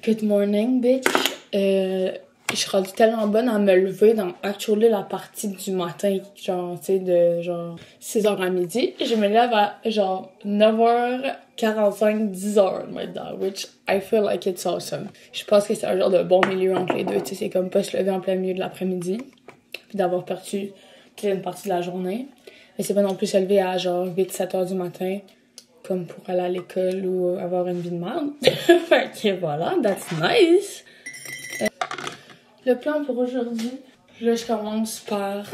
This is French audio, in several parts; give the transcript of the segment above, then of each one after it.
Good morning, bitch. Je suis rendue tellement bonne à me lever dans actually la partie du matin, genre, tu sais, de genre 6h à midi. Je me lève à genre 9h45, 10h maintenant, which I feel like it's awesome. Je pense que c'est un genre de bon milieu entre les deux, tu sais, c'est comme pas se lever en plein milieu de l'après-midi, puis d'avoir perdu toute une partie de la journée. Mais c'est pas non plus se lever à genre 8-7h du matin, comme pour aller à l'école ou avoir une vie de merde. Fait que voilà, that's nice. Le plan pour aujourd'hui, là je commence par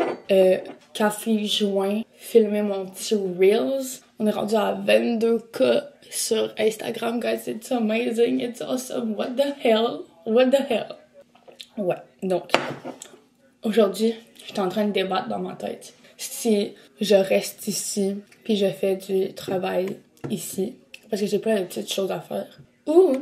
café joint, filmer mon petit Reels. On est rendu à 22K sur Instagram, guys. It's amazing, it's awesome. What the hell? What the hell? Ouais, donc aujourd'hui, je suis en train de débattre dans ma tête. Si je reste ici, puis je fais du travail ici, parce que j'ai plein de petites choses à faire, ou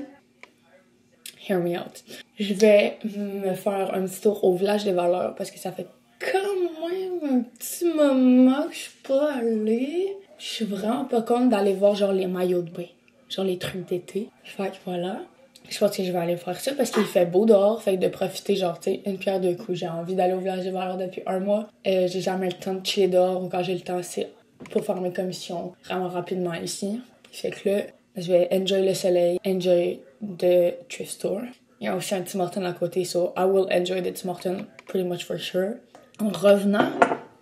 hear me out. Je vais me faire un petit tour au village des valeurs parce que ça fait quand même un petit moment que je suis pas allée. Je suis vraiment pas contente d'aller voir genre les maillots de bain, genre les trucs d'été. Fait que voilà. Je pense que je vais aller faire ça parce qu'il fait beau dehors, fait que de profiter genre, tu sais, une pierre deux coups. J'ai envie d'aller au village des valeurs depuis un mois. J'ai jamais le temps de chiller dehors ou quand j'ai le temps, c'est pour faire mes commissions vraiment rapidement ici. Fait que là, je vais enjoy le soleil, enjoy the thrift store. Il y a aussi un Tim Hortons à côté, so I will enjoy the Tim Hortons pretty much for sure. En revenant,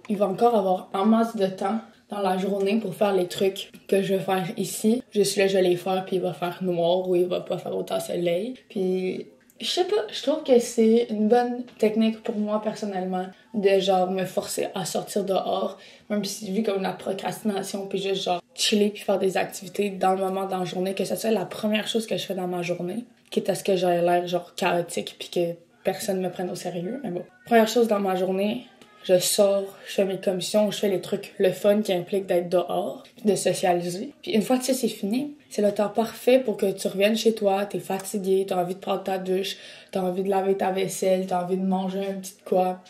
il va encore avoir en masse de temps dans la journée pour faire les trucs que je vais faire ici. Juste là, je vais les faire, puis il va faire noir ou il va pas faire autant soleil. Puis, je sais pas, je trouve que c'est une bonne technique pour moi personnellement de genre me forcer à sortir dehors, même si c'est vu comme la procrastination, puis juste genre chiller puis faire des activités dans le moment dans la journée, que ce soit la première chose que je fais dans ma journée, quitte à ce que j'aie l'air genre chaotique puis que personne me prenne au sérieux, mais bon. Première chose dans ma journée, je sors, je fais mes commissions, je fais les trucs le fun qui implique d'être dehors, puis de socialiser. Puis une fois que ça c'est fini, c'est le temps parfait pour que tu reviennes chez toi, t'es fatigué, t'as envie de prendre ta douche, t'as envie de laver ta vaisselle, t'as envie de manger un petit quoi.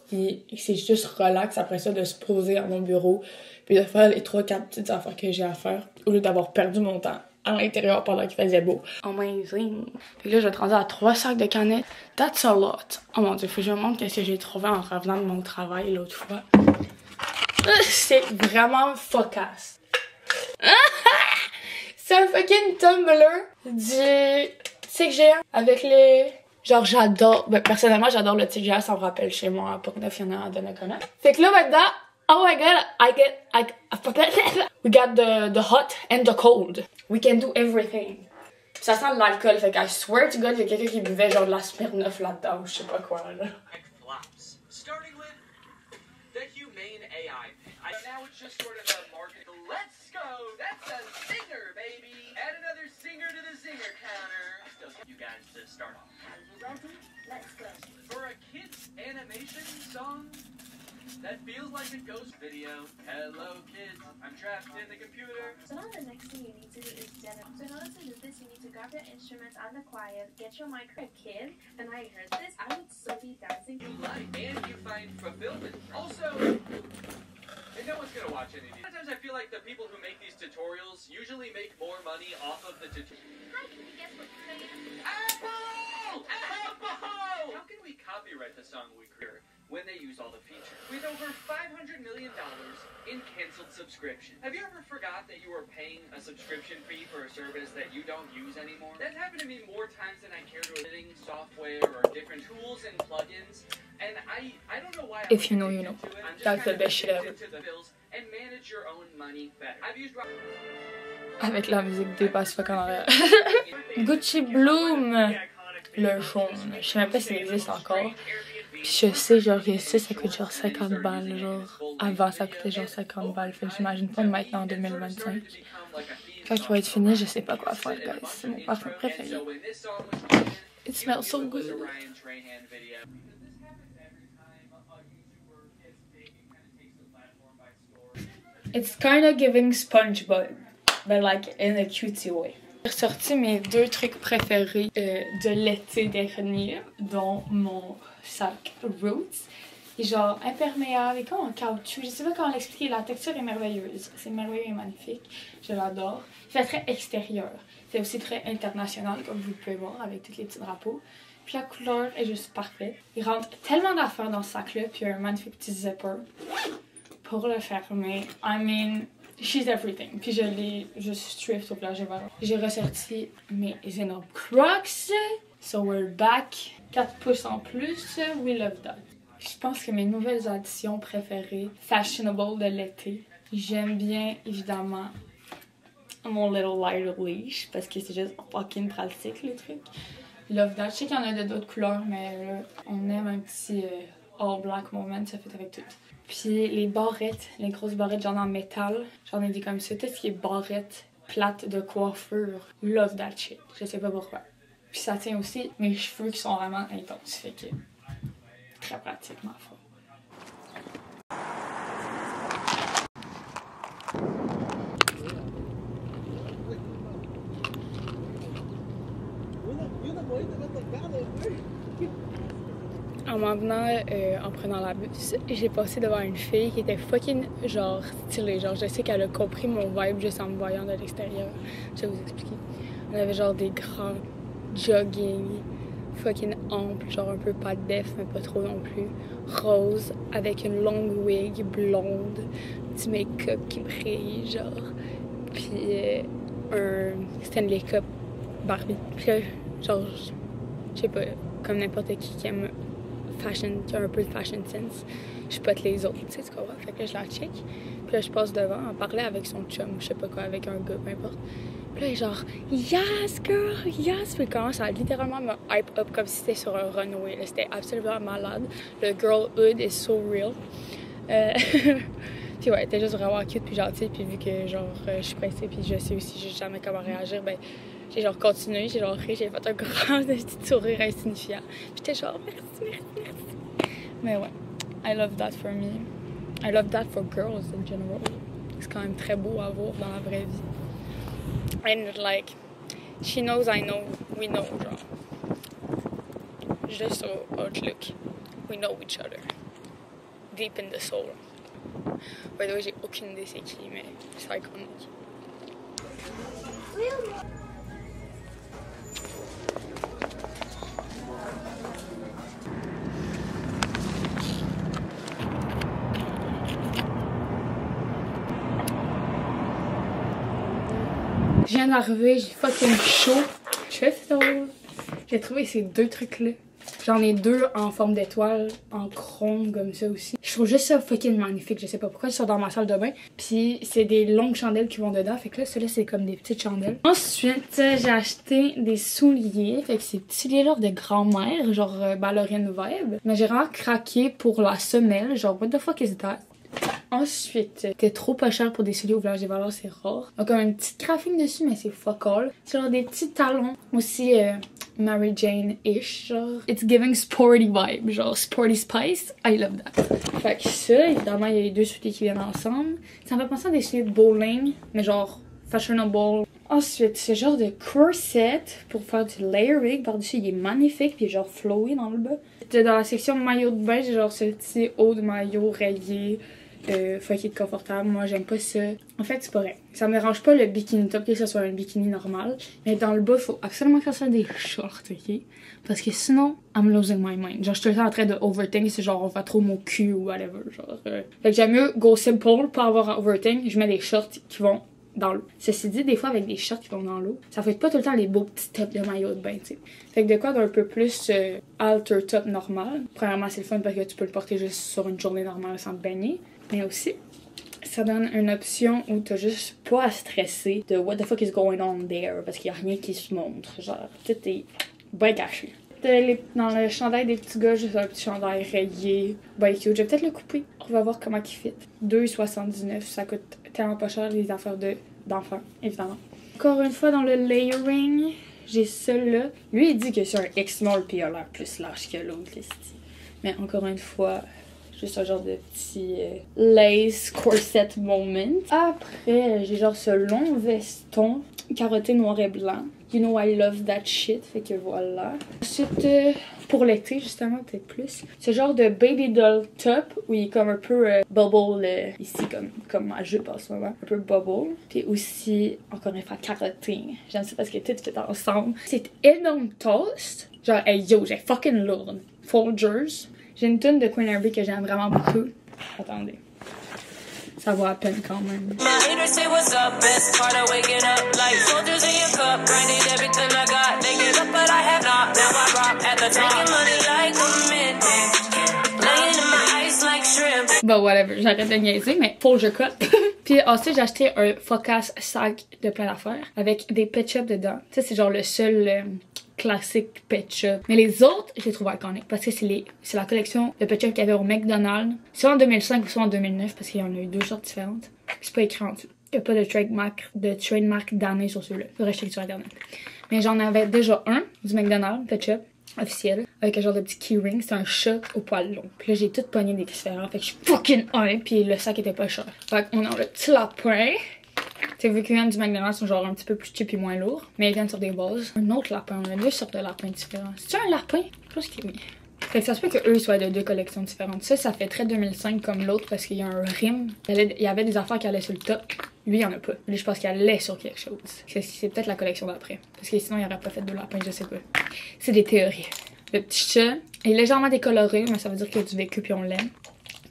Puis c'est juste relax après ça de se poser à mon bureau, puis de faire les 3-4 petites affaires que j'ai à faire, au lieu d'avoir perdu mon temps à l'intérieur pendant qu'il faisait beau. Amazing! Puis là, je vais te rendre à 3 sacs de canettes. That's a lot! Oh mon dieu, faut que je me montre ce que j'ai trouvé en revenant de mon travail l'autre fois. C'est vraiment fuck-ass. C'est un fucking Tumblr du TIC-géant avec les... Genre, j'adore... Ben, personnellement, j'adore le TIC-géant, ça me rappelle chez moi pour Portneuf-Yana de Nakona. Fait que là, maintenant... Oh my god, we got the hot and the cold. We can do everything. Ça sent l'alcool, fait que I swear to God, il y a quelqu'un qui buvait genre de la Smirnoff là-dedans ou je sais pas quoi, là. Starting with the humane AI. Now it's just sort of a market. Let's go! That's a zinger, baby! Add another zinger to the zinger counter. You guys to start off. Ready? Let's go. For a kid's animation song that feels like a ghost video. Hello, kids. I'm trapped in the computer. So now the next thing you need to do is demo. So in order to do this, you need to grab your instruments and the choir, get your mic. A kid, and I heard this, I would so be dancing. You like and you find fulfillment. Also, and no one's gonna watch any of these. Sometimes I feel like the people who make these tutorials usually make more money off of the tutorial. Hi, can you guess what kind of... Apple! Apple! How can we copyright the song we create when they use all the features? With over $500 million in canceled subscription. Have you ever forgot that you were paying a subscription fee for a service that you don't use anymore? That's happened to me more times than I care to editing software or different tools and plugins. And I don't know why. If you know, you know. That's the best shit ever. And manage your own money better. I've used Avec la musique des basses fuck en arrière. Gucci Bloom! Le jaune. Je sais même pas s'il existe encore. Puis je sais genre que ça coûte genre 50 balles. Genre avant ça coûtait genre 50 balles. Fait que j'imagine pas maintenant en 2025. Quand il va être fini, je sais pas quoi faire, guys. C'est mon parfum préféré. It smells so good. It's kinda giving SpongeBob, but like in a cutie way. J'ai ressorti mes 2 trucs préférés de l'été dernier, dont mon sac Roots. Il est genre imperméable et comme en caoutchouc. Je sais pas comment l'expliquer, la texture est merveilleuse. C'est merveilleux et magnifique. Je l'adore. Il fait très extérieur. C'était aussi très international, comme vous pouvez voir, avec tous les petits drapeaux. Puis la couleur est juste parfaite. Il rentre tellement d'affaires dans ce sac-là, puis il y a un magnifique petit zipper pour le fermer. I mean, she's everything. Puis je l'ai juste thrift au plage et voilà. J'ai ressorti mes énormes Crocs. So we're back. 4 pouces en plus. We love that. Je pense que mes nouvelles additions préférées, fashionable de l'été. J'aime bien, évidemment, mon little lighter leash parce que c'est juste fucking pratique, le truc. Love that. Je sais qu'il y en a d'autres couleurs, mais là, on aime un petit all black moment, ça fait avec tout. Puis les barrettes, les grosses barrettes genre en métal, j'en ai des comme ça. Tout ce qui est barrettes plates de coiffure, love that shit. Je sais pas pourquoi. Puis ça tient aussi mes cheveux qui sont vraiment intenses, fait que très pratique ma foi. En m'en venant, en prenant la bus, j'ai passé devant une fille qui était fucking genre stylée. Genre, je sais qu'elle a compris mon vibe juste en me voyant de l'extérieur. Je vais vous expliquer. Elle avait genre des grands jogging, fucking ample, genre un peu pas de def, mais pas trop non plus. Rose, avec une longue wig blonde, petit make-up qui brille, genre. Puis un Stanley Cup Barbie. Puis là, genre, je sais pas, comme n'importe qui aime fashion, qui a un peu de fashion sense, je pote les autres, tu sais, tu comprends? Fait que là, je la check, puis là, je passe devant, en parlait avec son chum, je sais pas quoi, avec un gars, peu importe. Puis là, il est genre, yes, girl, yes! Puis il commence à littéralement me hype up comme si c'était sur un runway, là, c'était absolument malade. Le girlhood is so real. Puis ouais, elle était juste vraiment cute, puis gentille, puis vu que, genre, je suis pressée, puis je sais aussi jamais comment réagir, ben, j'ai genre continué, j'ai genre ri, j'ai fait un grand petit sourire insignifiant. Puis j'étais genre, merci. Mais ouais, I love that for me. I love that for girls in general. C'est quand même très beau à voir dans la vraie vie. And like, she knows, I know, we know, genre. Juste au outlook, we know each other. Deep in the soul. By the way, j'ai aucune idée c'est qui, mais c'est iconique. Je viens d'arriver, j'ai fucking chaud. J'ai trouvé ces deux trucs-là. J'en ai deux en forme d'étoile, en chrome comme ça aussi. Je trouve juste ça fucking magnifique. Je sais pas pourquoi, ils sont dans ma salle de bain. Puis c'est des longues chandelles qui vont dedans. Fait que là, ceux-là, c'est comme des petites chandelles. Ensuite, j'ai acheté des souliers. Fait que c'est des souliers genre de grand-mère, genre ballerine vibe. Mais j'ai vraiment craqué pour la semelle. Genre, what the fuck is that? Ensuite, c'était trop pas cher pour des souliers au village des valeurs, c'est rare. Donc, comme une petite graphine dessus, mais c'est fuck all. C'est genre des petits talons aussi Mary Jane-ish, genre. It's giving sporty vibe, genre sporty spice. I love that. Fait que ça, évidemment, il y a les deux souliers qui viennent ensemble. Ça me fait penser à des souliers de bowling, mais genre fashionable. Ensuite, c'est genre de corset pour faire du layering. Par-dessus, il est magnifique, puis il est genre flowy dans le bas. Dans la section maillot de bain, j'ai genre ce petit haut de maillot rayé. Fucking confortable, moi j'aime pas ça. En fait, c'est pas vrai. Ça me dérange pas le bikini top, que ce soit un bikini normal. Mais dans le bas, il faut absolument que ça soit des shorts, ok? Parce que sinon, I'm losing my mind. Genre, je suis tout le temps en train de overthink, c'est genre on va trop mon cul ou whatever. Genre, Fait que j'aime mieux go simple, pas avoir overthink. Je mets des shorts qui vont dans l'eau. Ceci dit, des fois avec des shorts qui vont dans l'eau, ça fait pas tout le temps les beaux petits tops de maillot de bain, tu sais. Fait que de quoi d'un peu plus halter top normal. Premièrement, c'est le fun parce que tu peux le porter juste sur une journée normale sans te baigner. Mais aussi, ça donne une option où t'as juste pas à stresser de what the fuck is going on there parce qu'il y a rien qui se montre. Genre, tout est bien caché. Dans le chandail des petits gars, juste un petit chandail rayé, bien cute. Je vais peut-être le couper. On va voir comment il fit. 2,79. Ça coûte tellement pas cher les affaires d'enfants, évidemment. Encore une fois, dans le layering, j'ai celui-là. Lui, il dit que c'est un X-small puis il a l'air plus large que l'autre, ici. Mais encore une fois, juste un genre de petit lace corset moment. Après, j'ai genre ce long veston carotté noir et blanc. You know I love that shit. Fait que voilà. Ensuite, pour l'été, justement, peut-être plus. Ce genre de baby doll top où il est comme un peu bubble ici, comme ma jupe en ce moment. Un peu bubble. Puis aussi, encore une fois, carotting. J'aime ça parce que tout fait ensemble. C'est énorme toast. Genre, hey yo, j'ai fucking lourde. Folgers. J'ai une tonne de Queen Herbie que j'aime vraiment beaucoup. Attendez. Ça vaut à peine quand même. Bon, whatever, j'arrête de niaiser, mais Folger Cup. Puis ensuite, j'ai acheté un Focus sac de plein d'affaires avec des Pet Shop dedans. Ça, c'est genre le seul classique Pet Shop. Mais les autres, je les trouve iconiques parce que c'est la collection de Pet Shop qu'il y avait au McDonald's. Soit en 2005 ou soit en 2009 parce qu'il y en a eu 2 sortes différentes. C'est pas écrit en dessous. Il n'y a pas de trademark d'année sur ceux-là. Faudrait acheter sur internet. Mais j'en avais déjà un du McDonald's Pet Shop officiel avec un genre de petit keyring. C'était un chat au poil long. Puis là, j'ai tout pogné des différents. Fait que je suis fucking hype. Puis le sac était pas cher. Fait qu'on a le petit lapin. Tu sais, vu qu'ils viennent du McDonald's, ils sont genre un petit peu plus cheap et moins lourds. Mais ils viennent sur des bases. Un autre lapin. On a 2 sortes de lapins différents. C'est-tu un lapin? Je pense que oui. Fait que ça se peut qu'eux soient de 2 collections différentes. Ça fait très 2005 comme l'autre parce qu'il y a un rim. Il y avait des affaires qui allaient sur le top. Lui, il y en a pas. Lui, je pense qu'il allait sur quelque chose. C'est peut-être la collection d'après. Parce que sinon, il aurait pas fait 2 lapins, je sais pas. C'est des théories. Le petit chat est légèrement décoloré, mais ça veut dire qu'il a du vécu puis on l'aime.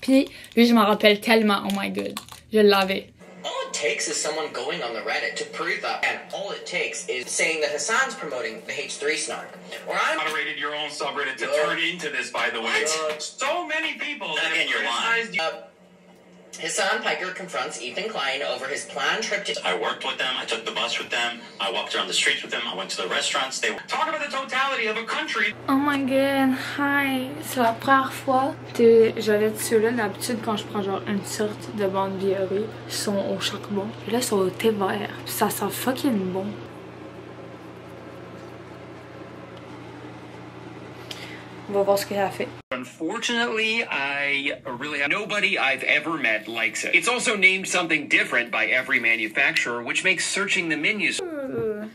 Puis, lui, je m'en rappelle tellement. Oh my god. Je l'avais. All it takes is someone going on the Reddit to prove that, and all it takes is saying that Hassan's promoting the H3 snark. Or I'm moderated your own subreddit to turn into this, by the way. So many people that again, you're lying. criticized you. Hassan Piker confronts Ethan Klein over his planned trip to... I worked with them, I took the bus with them, I walked around the streets with them, I went to the restaurants, they... Talk about the totality of a country. Oh my god, hi! C'est la première fois que j'avais de ceux-là. D'habitude, quand je prends genre une sorte de bande biorée, ils sont au charbon. Et là, ils sont au thé vert. Ça sent fucking bon. On va voir ce qu'il a fait. Unfortunately, nobody I've ever met likes it. It's also named something different by every manufacturer, which makes searching the menus.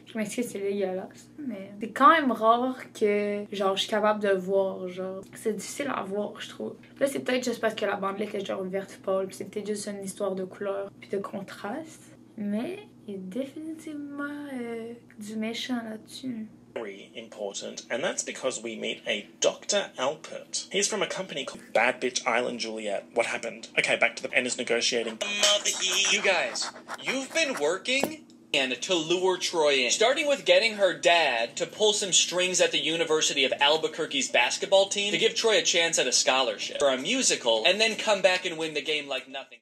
Je m'excuse, c'est dégueulasse, mais c'est quand même rare que genre je suis capable de voir, genre c'est difficile à voir, je trouve. Là, c'est peut-être juste parce que la bandelette est genre verte pâle, puis c'est peut-être juste une histoire de couleur puis de contraste, mais il y a définitivement du méchant là-dessus. Very important, and that's because we meet a Dr. Alpert. He's from a company called Bad Bitch Island Juliet. What happened? Okay, back to the end is negotiating. You guys, you've been working and to lure Troy in. Starting with getting her dad to pull some strings at the University of Albuquerque's basketball team to give Troy a chance at a scholarship for a musical, and then come back and win the game like nothing.